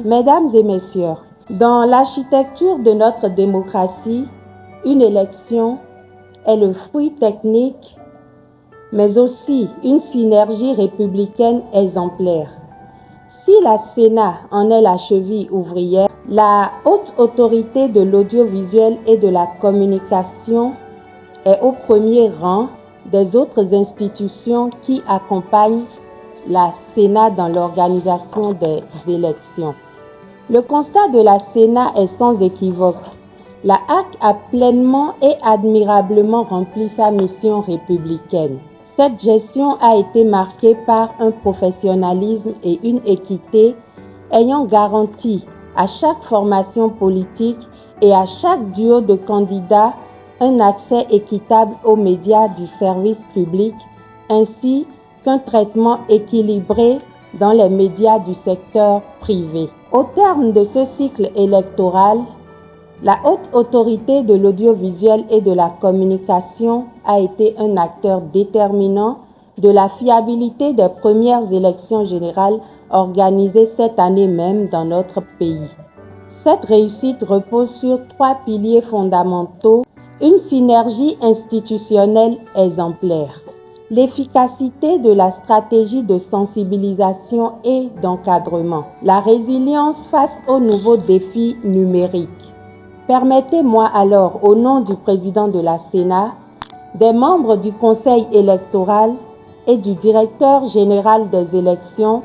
Mesdames et messieurs, dans l'architecture de notre démocratie, une élection est le fruit technique, mais aussi une synergie républicaine exemplaire. Si la Sénat en est la cheville ouvrière, la haute autorité de l'audiovisuel et de la communication est au premier rang des autres institutions qui accompagnent la Sénat dans l'organisation des élections. Le constat de la Sénat est sans équivoque. La HAC a pleinement et admirablement rempli sa mission républicaine. Cette gestion a été marquée par un professionnalisme et une équité ayant garanti à chaque formation politique et à chaque duo de candidats un accès équitable aux médias du service public ainsi qu'un traitement équilibré dans les médias du secteur privé. Au terme de ce cycle électoral, la haute autorité de l'audiovisuel et de la communication a été un acteur déterminant de la fiabilité des premières élections générales organisées cette année même dans notre pays. Cette réussite repose sur 3 piliers fondamentaux: une synergie institutionnelle exemplaire, l'efficacité de la stratégie de sensibilisation et d'encadrement, la résilience face aux nouveaux défis numériques. Permettez-moi alors, au nom du président de la Sénat, des membres du Conseil électoral et du directeur général des élections,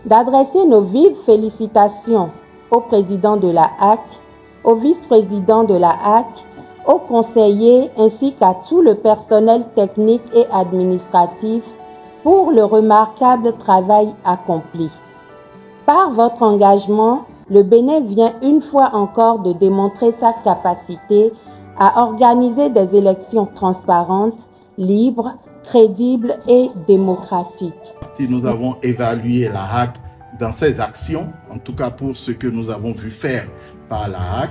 d'adresser nos vives félicitations au président de la HAC, au vice-président de la HAC, aux conseillers ainsi qu'à tout le personnel technique et administratif pour le remarquable travail accompli. Par votre engagement, le Bénin vient une fois encore de démontrer sa capacité à organiser des élections transparentes, libres, crédibles et démocratiques. Nous avons évalué la HAC dans ses actions, en tout cas pour ce que nous avons vu faire par la HAC,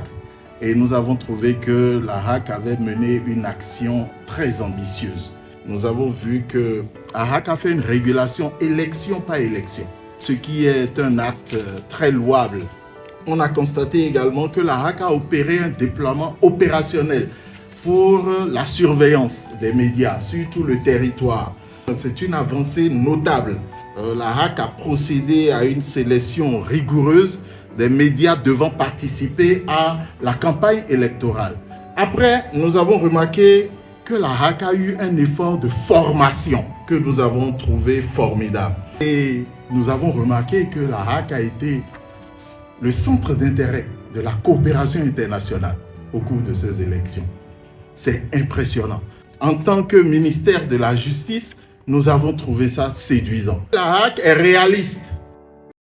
et nous avons trouvé que la HAC avait mené une action très ambitieuse. Nous avons vu que la HAC a fait une régulation élection par élection, ce qui est un acte très louable. On a constaté également que la HAC a opéré un déploiement opérationnel pour la surveillance des médias sur tout le territoire. C'est une avancée notable. La HAC a procédé à une sélection rigoureuse des médias devant participer à la campagne électorale. Après, nous avons remarqué que la HAC a eu un effort de formation que nous avons trouvé formidable. Et nous avons remarqué que la HAC a été le centre d'intérêt de la coopération internationale au cours de ces élections. C'est impressionnant. En tant que ministère de la Justice, nous avons trouvé ça séduisant. La HAC est réaliste.